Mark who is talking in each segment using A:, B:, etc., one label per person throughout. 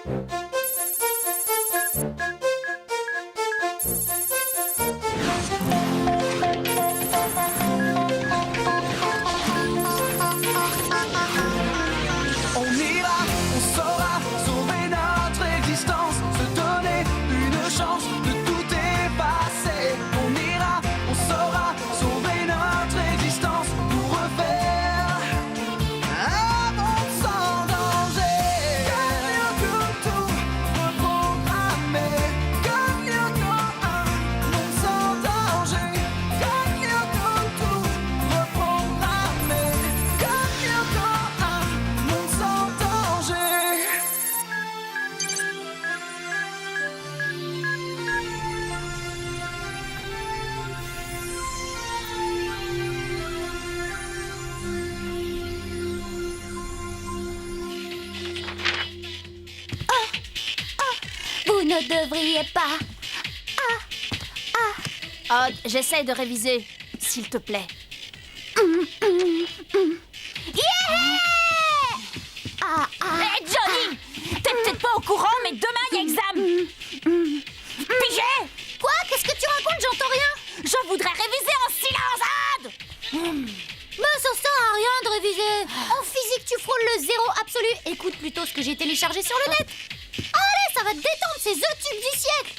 A: On ira, on saura sauver notre existence, se donner une chance de tout effacer. On ira, on saura sauver notre existence pour refaire un monde sans danger. Comme Yoko, reprogrammer. Comme Yoko, un monde sans danger. Comme Yoko, reprogrammer. Comme Yoko, un monde sans danger.
B: Vous ne devriez pas.
C: Odd, j'essaie de réviser, s'il te plaît. Hé, Johnny! T'es peut-être pas au courant, mais demain, il y a examen. Pigé!
B: Quoi? Qu'est-ce que tu racontes? J'entends rien.
C: Je voudrais réviser en silence, Odd!
B: Mais ça sert à rien de réviser. En physique, tu frôles le zéro absolu. Écoute plutôt ce que j'ai téléchargé sur le net. Allez, ça va te détendre, ces tubes du siècle.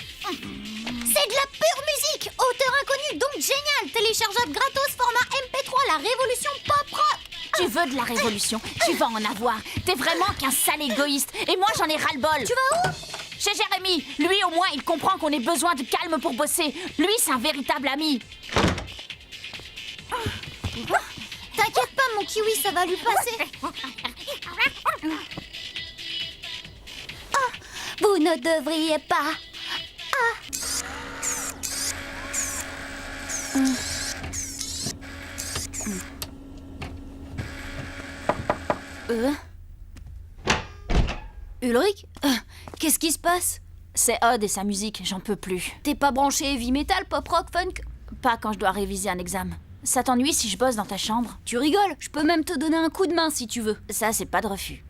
B: C'est de la pure musique. Auteur inconnu, donc génial. Téléchargeable gratos, format MP3, la révolution pop rock.
C: Tu veux de la révolution, tu vas en avoir. T'es vraiment qu'un sale égoïste. Et moi, j'en ai ras-le-bol.
B: Tu vas où?
C: Chez Jérémy. Lui, au moins, il comprend qu'on ait besoin de calme pour bosser. Lui, c'est un véritable ami.
B: T'inquiète pas, mon kiwi, ça va lui passer. Vous ne devriez pas. Ulrich, qu'est-ce qui se passe?
C: C'est Odd et sa musique, j'en peux plus.
B: T'es pas branché heavy metal, pop rock, funk?
C: Pas quand je dois réviser un examen. Ça t'ennuie si je bosse dans ta chambre?
B: Tu rigoles, je peux même te donner un coup de main si tu veux.
C: Ça, c'est pas de refus.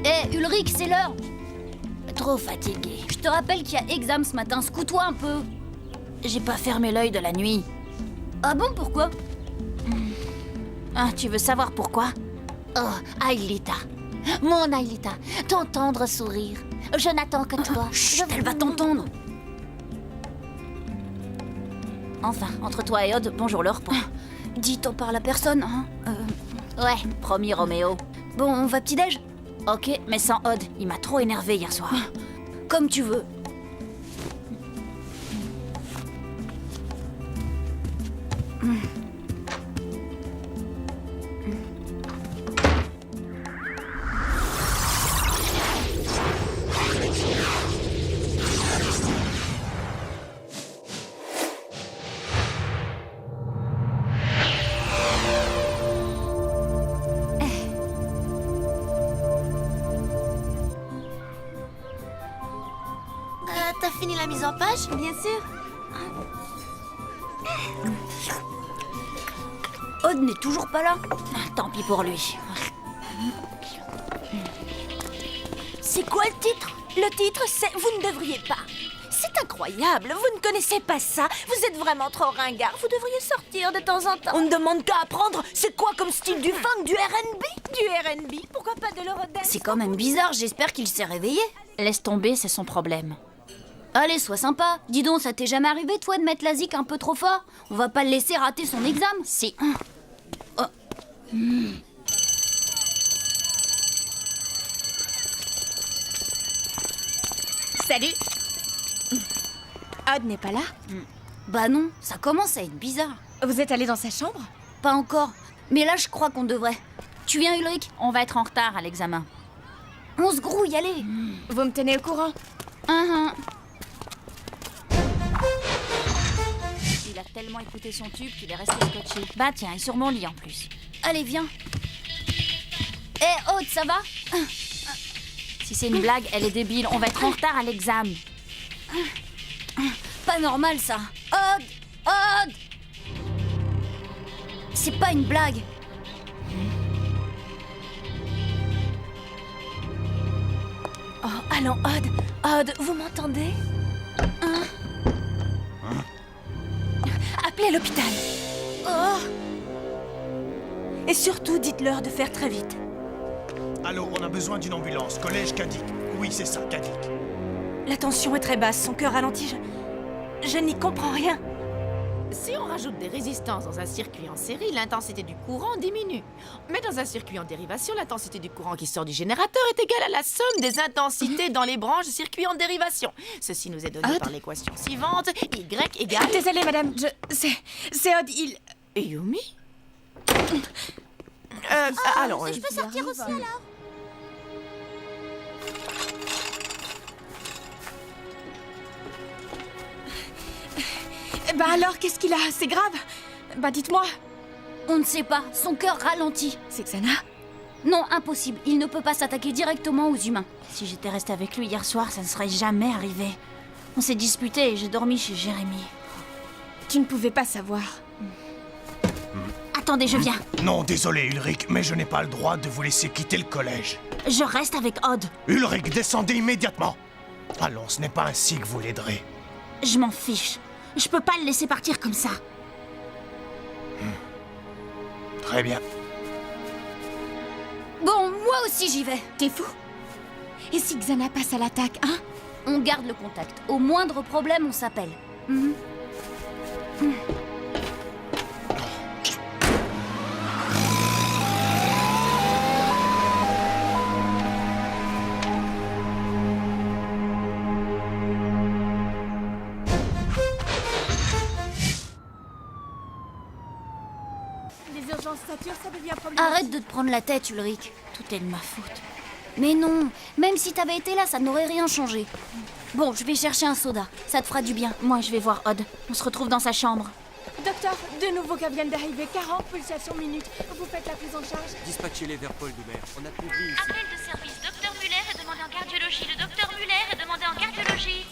B: Hé, Ulrich, c'est l'heure.
C: Trop fatigué.
B: Je te rappelle qu'il y a examen ce matin, secoue-toi un peu.
C: J'ai pas fermé l'œil de la nuit.
B: Ah bon, pourquoi?
C: Ah, tu veux savoir pourquoi?
D: Oh, Aïlita. Mon Aïlita, ton tendre sourire. Je n'attends que toi.
B: Chut, elle va t'entendre.
C: Enfin, entre toi et Odd, bonjour le repas.
B: Dis, t'en parles à personne, hein?
C: Ouais, promis Roméo.
B: Bon, on va petit-déj?
C: Ok, mais sans Odd, il m'a trop énervé hier soir.
B: Comme tu veux.
D: T'as fini la mise en page?
B: Bien sûr. Odd n'est toujours pas là.
C: Tant pis pour lui.
E: C'est quoi le titre? Le titre, c'est « Vous ne devriez pas ». C'est incroyable, vous ne connaissez pas ça. Vous êtes vraiment trop ringard, vous devriez sortir de temps en temps. On ne demande qu'à apprendre. C'est quoi comme style du funk? Du R&B? Du R&B? Pourquoi pas de l'eurodance?
B: C'est quand même bizarre, j'espère qu'il s'est réveillé.
C: Laisse tomber, c'est son problème.
B: Allez, sois sympa. Dis donc, ça t'est jamais arrivé, toi, de mettre la zik un peu trop fort? On va pas le laisser rater son examen.
C: Si.
E: Salut. Odd n'est pas là?
B: Bah non, ça commence à être bizarre.
E: Vous êtes allé dans sa chambre?
B: Pas encore. Mais là, je crois qu'on devrait. Tu viens, Ulrich?
C: On va être en retard à l'examen.
B: On se grouille, allez.
E: Vous me tenez au courant?
C: Il a tellement écouté son tube qu'il est resté scotché. Bah tiens, il est sur mon lit en plus.
B: Allez, viens. Hé, Aude, ça va?
C: Si c'est une blague, elle est débile. On va être en retard à l'examen.
B: Pas normal, ça. Aude! Aude! C'est pas une blague.
E: Oh, allons, Odd. Odd, vous m'entendez? Appelez l'hôpital.
B: Oh!
E: Et surtout, dites-leur de faire très vite.
F: Allô, on a besoin d'une ambulance. Collège Cadic. Oui, c'est ça, Cadic.
E: La tension est très basse, son cœur ralentit. Je n'y comprends rien.
G: Si on rajoute des résistances dans un circuit en série, l'intensité du courant diminue. Mais dans un circuit en dérivation, l'intensité du courant qui sort du générateur est égale à la somme des intensités dans les branches du circuit en dérivation. Ceci nous est donné par l'équation suivante, Y égale...
E: Désolée, madame, c'est Odd, il...
G: Yumi allons...
B: Je peux sortir aussi, alors?
E: Bah alors, qu'est-ce qu'il a? C'est grave? Bah dites-moi.
B: On ne sait pas. Son cœur ralentit.
E: C'est Xana?
B: Non, impossible. Il ne peut pas s'attaquer directement aux humains.
C: Si j'étais restée avec lui hier soir, ça ne serait jamais arrivé. On s'est disputé et j'ai dormi chez Jérémy.
E: Tu ne pouvais pas savoir.
C: Attendez, je viens.
F: Non, désolé, Ulrich, mais je n'ai pas le droit de vous laisser quitter le collège.
C: Je reste avec Odd.
F: Ulrich, descendez immédiatement. Allons, ce n'est pas ainsi que vous l'aiderez.
C: Je m'en fiche. Je peux pas le laisser partir comme ça.
F: Très bien.
B: Bon, moi aussi j'y vais.
E: T'es fou? Et si Xana passe à l'attaque, hein?
B: On garde le contact. Au moindre problème, on s'appelle.
E: Les urgences saturent, ça devient problématique.
B: Arrête de te prendre la tête, Ulrich.
C: Tout est de ma faute.
B: Mais non, même si t'avais été là, ça n'aurait rien changé. Bon, je vais chercher un soda. Ça te fera du bien.
C: Moi, je vais voir Odd. On se retrouve dans sa chambre.
E: Docteur, de nouveaux cas viennent d'arriver. 40 pulsations minutes. Vous faites la prise en charge?
H: Dispatchez-les vers Paul Doumer. On a plus de vie ici.
I: Appel de service. Docteur Muller est demandé en cardiologie. Le docteur Muller est demandé en cardiologie.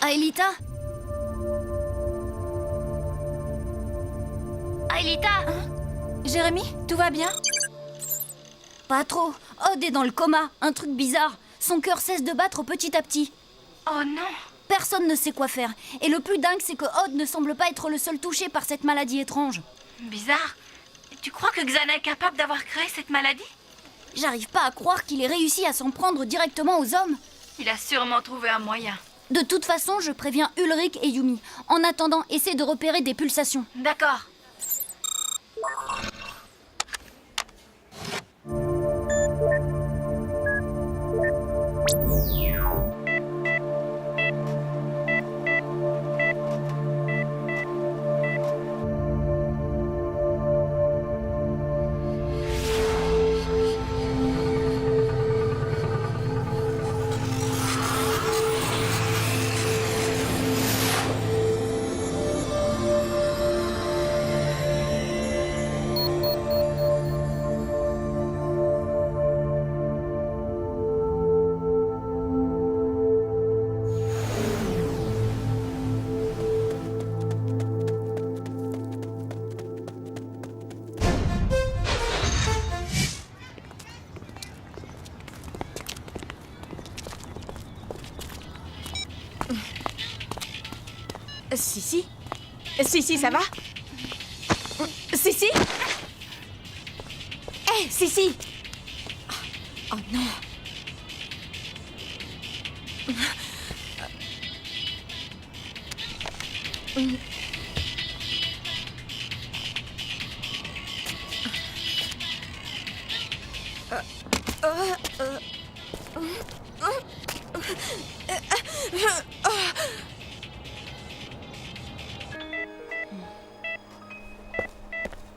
B: Aelita?
I: Aelita,
E: Jérémy, tout va bien?
B: Pas trop. Odd est dans le coma. Un truc bizarre. Son cœur cesse de battre petit à petit.
I: oh non.
B: Personne ne sait quoi faire. Et le plus dingue, c'est que Odd ne semble pas être le seul touché par cette maladie étrange.
I: Bizarre. Tu crois que Xana est capable d'avoir créé cette maladie?
B: J'arrive pas à croire qu'il ait réussi à s'en prendre directement aux hommes.
I: Il a sûrement trouvé un moyen.
B: De toute façon, je préviens Ulrich et Yumi. En attendant, essaie de repérer des pulsations.
I: D'accord.
E: Sissi, ça va? Sissi? Hé, Sissi! Oh non!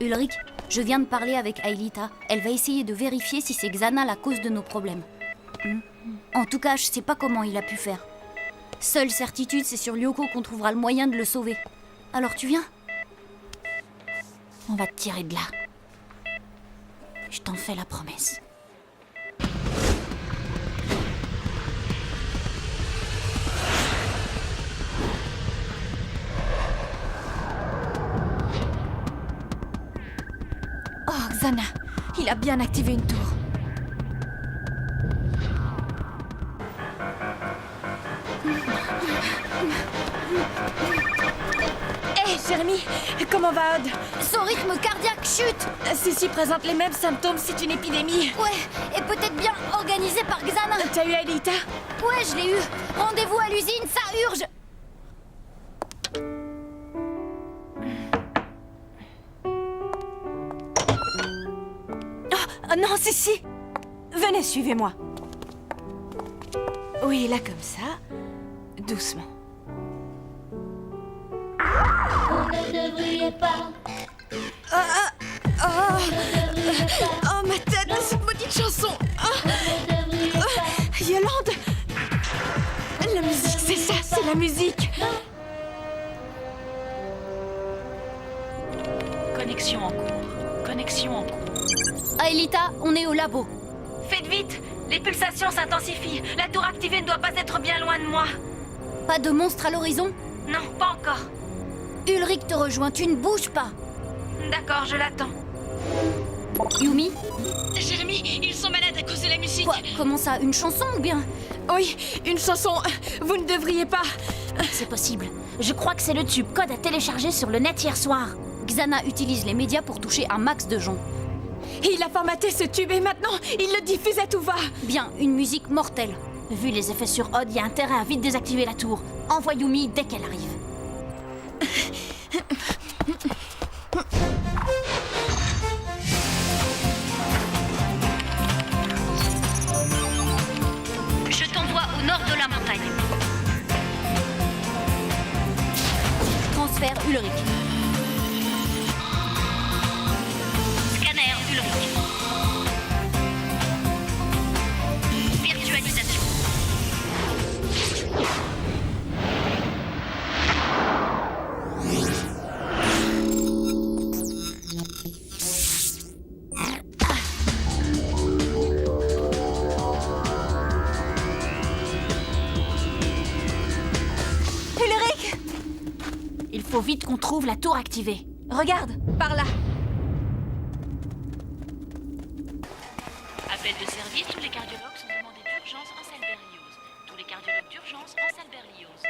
B: Ulrich, je viens de parler avec Aelita. Elle va essayer de vérifier si c'est Xana la cause de nos problèmes. En tout cas, je sais pas comment il a pu faire. Seule certitude, c'est sur Lyoko qu'on trouvera le moyen de le sauver. Alors tu viens ? On va te tirer de là. Je t'en fais la promesse.
E: Oh, Xana, il a bien activé une tour. Hé, Jérémy, comment va Odd?
B: Son rythme cardiaque chute.
E: Ceci présente les mêmes symptômes, c'est une épidémie.
B: Ouais, et peut-être bien organisé par Xana.
E: T'as eu Aelita?
B: Ouais, je l'ai eu. Rendez-vous à l'usine, ça urge.
E: Oh non, Ceci! Venez, suivez-moi. Oui, là comme ça. Doucement. Oh, ma tête, cette maudite chanson. Yolande. La musique, c'est ça, c'est la musique.
C: Connexion en cours. Connexion en cours.
B: Aelita, on est au labo.
C: Faites vite! Les pulsations s'intensifient. La tour activée ne doit pas être bien loin de moi.
B: Pas de monstre à l'horizon?
C: Non, pas encore.
B: Ulrich te rejoint, tu ne bouges pas.
C: D'accord, je l'attends.
B: Yumi?
C: Jérémy, ils sont malades à cause de la musique.
B: Quoi? Comment ça? Une chanson ou bien?
E: Oui, une chanson. Vous ne devriez pas.
D: C'est possible. Je crois que c'est le tube code à télécharger sur le net hier soir.
B: Xana utilise les médias pour toucher un max de gens.
E: Il a formaté ce tube et maintenant, il le diffuse à tout va.
B: Bien, une musique mortelle.
D: Vu les effets sur Odd, il y a intérêt à vite désactiver la tour. Envoie Yumi dès qu'elle arrive.
I: Je t'envoie au nord de la montagne.
B: Transfert Ulrich.
I: Scanner Ulrich. Virtualisation.
E: Ulrich!
D: Il faut vite qu'on trouve la tour activée.
E: Regarde, par là.
I: Appel de service, tous les cardiologues sont demandés d'urgence en salle Berlioz. Tous les cardiologues d'urgence en salle Berlioz.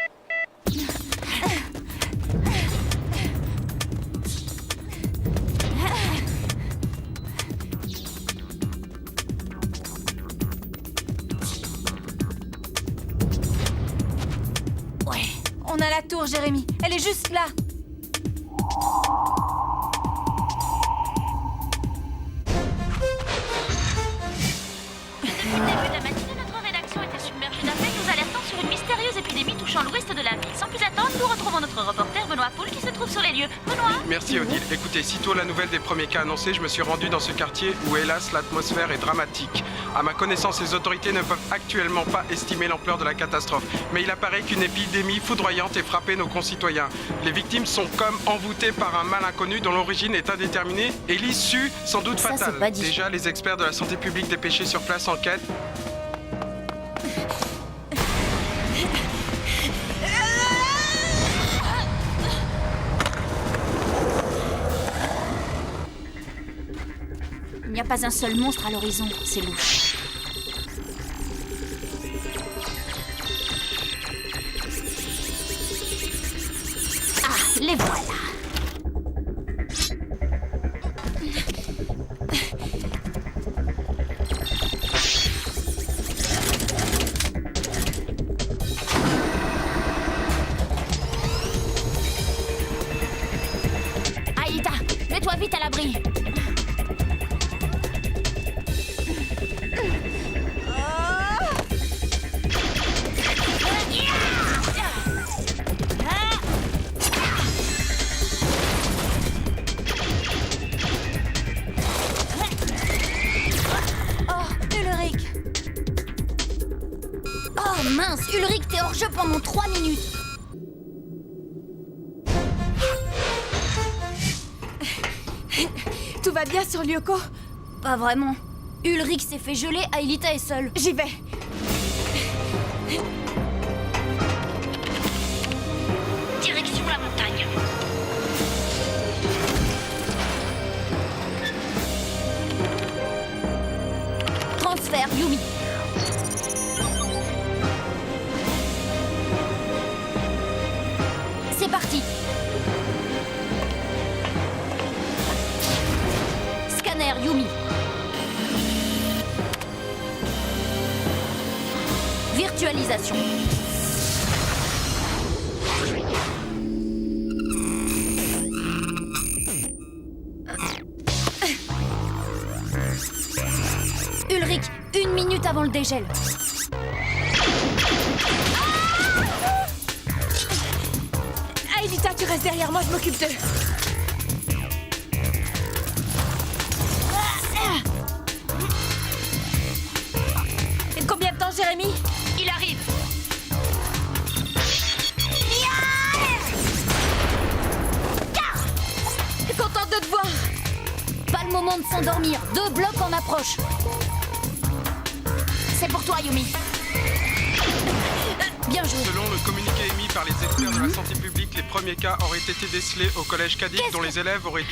E: Ouais, on a la tour, Jérémy. Elle est juste là.
I: Depuis le début de la matinée, notre rédaction était submergée d'appels nous alertant sur une mystérieuse épidémie touchant l'ouest de la ville. Sans plus attendre, nous retrouvons notre reporter Benoît Poul qui se trouve sur les lieux. Benoît?
J: Merci Odile. Écoutez, sitôt la nouvelle des premiers cas annoncés, je me suis rendu dans ce quartier où hélas l'atmosphère est dramatique. À ma connaissance, les autorités ne peuvent actuellement pas estimer l'ampleur de la catastrophe. Mais il apparaît qu'une épidémie foudroyante ait frappé nos concitoyens. Les victimes sont comme envoûtées par un mal inconnu dont l'origine est indéterminée et l'issue sans doute
B: Ça,
J: fatale.
B: c'est pas dit.
J: Déjà, les experts de la santé publique dépêchés sur place enquêtent.
B: Il n'y a pas un seul monstre à l'horizon, c'est louche. Ah, les voilà.
D: Aïda, mets-toi vite à l'abri.
B: Oh mince, Ulrich, t'es hors jeu pendant 3 minutes.
E: Tout va bien sur Lyoko?
B: Pas vraiment. Ulrich s'est fait geler, Aelita est seule.
E: J'y vais.
I: Direction la montagne.
B: Transfert, Yumi. C'est parti. Scanner, Yumi. Virtualisation. Ulrich, 1 minute avant le dégel.
E: Aelita, tu restes derrière moi, je m'occupe d'eux. Combien de temps, Jérémy?
I: Il arrive.
E: Contente de te voir.
B: Pas le moment de s'endormir. 2 blocs en approche. C'est pour toi, Yumi. Bien joué.
J: Selon le communiqué émis par les experts de la santé publique, les premiers cas auraient été décelés au collège Kadik dont les élèves auraient eu...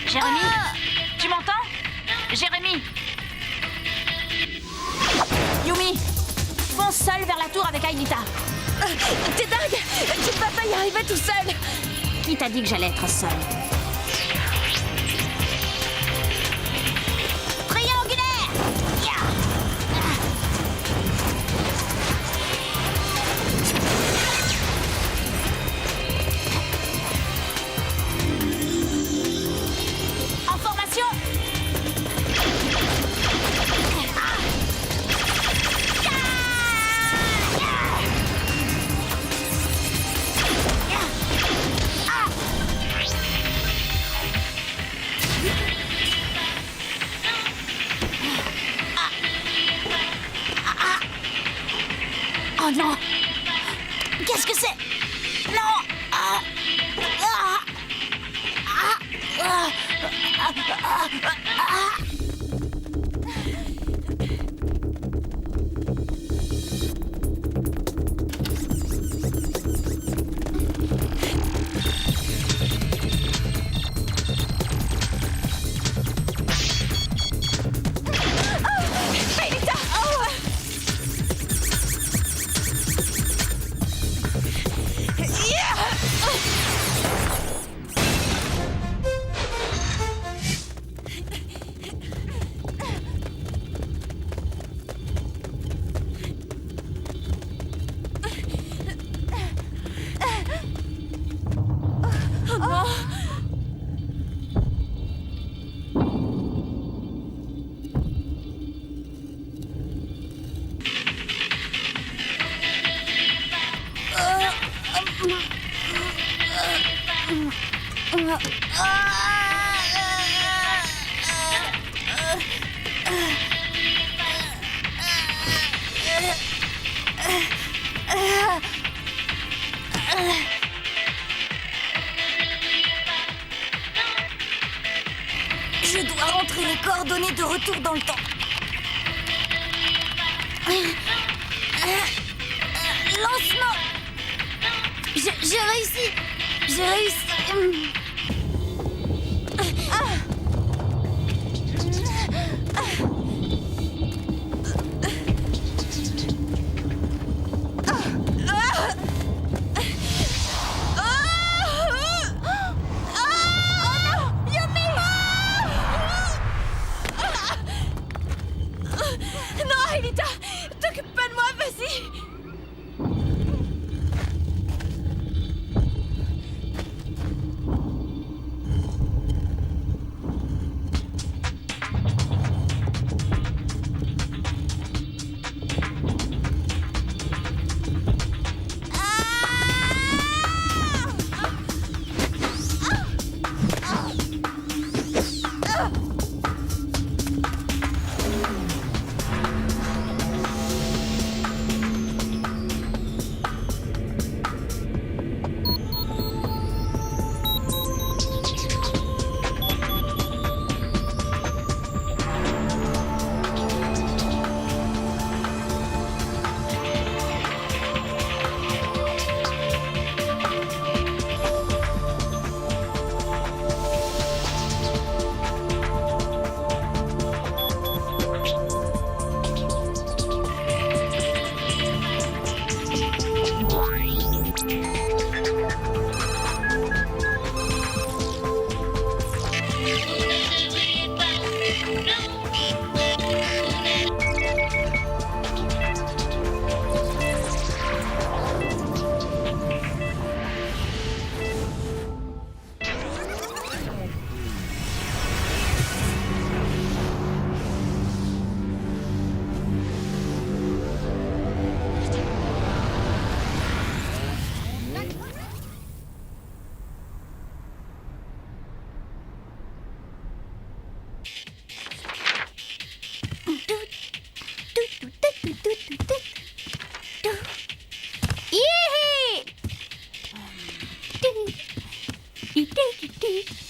I: Jérémy, tu m'entends? Jérémy,
E: Yumi, fonce seul vers la tour avec Aelita. T'es dingue! Tu peux pas y arriver tout seul!
D: Qui t'a dit que j'allais être seule? Triangulaire!
E: En formation!
D: Oh non! Qu'est-ce que c'est? Non!
B: Je dois rentrer les coordonnées de retour dans le temps. Lancement. J'ai réussi. J'ai réussi.
E: Non, Aelita! T'occupe pas de moi, vas-y!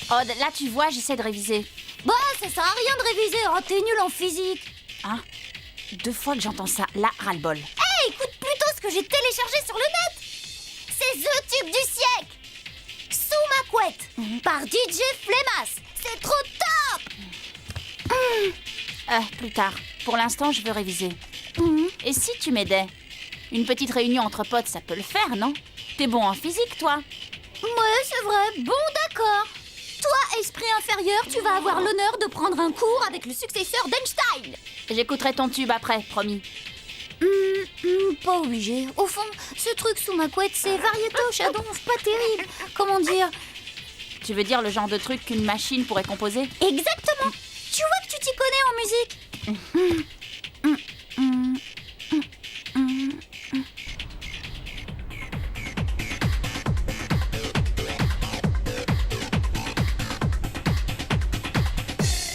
D: Oh, là, tu vois, j'essaie de réviser.
B: Bah, ça sert à rien de réviser. Oh, t'es nul en physique.
D: Hein? 2 fois que j'entends ça, là, ras-le-bol.
B: Hey, écoute plutôt ce que j'ai téléchargé sur le net. C'est The Tube du siècle. Sous ma couette, par DJ Flemas. C'est trop top.
D: Plus tard. Pour l'instant, je veux réviser. Et si tu m'aidais? Une petite réunion entre potes, ça peut le faire, non? T'es bon en physique, toi?
B: Ouais, c'est vrai. Bon, d'accord. Toi, esprit inférieur, tu vas avoir l'honneur de prendre un cours avec le successeur d'Einstein.
D: J'écouterai ton tube après, promis.
B: Pas obligé. Au fond, ce truc sous ma couette, c'est variétoche, donc pas terrible. Comment dire?
D: Tu veux dire le genre de truc qu'une machine pourrait composer?
B: Exactement. Tu vois que tu t'y connais en musique.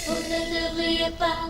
I: Vous ne devriez pas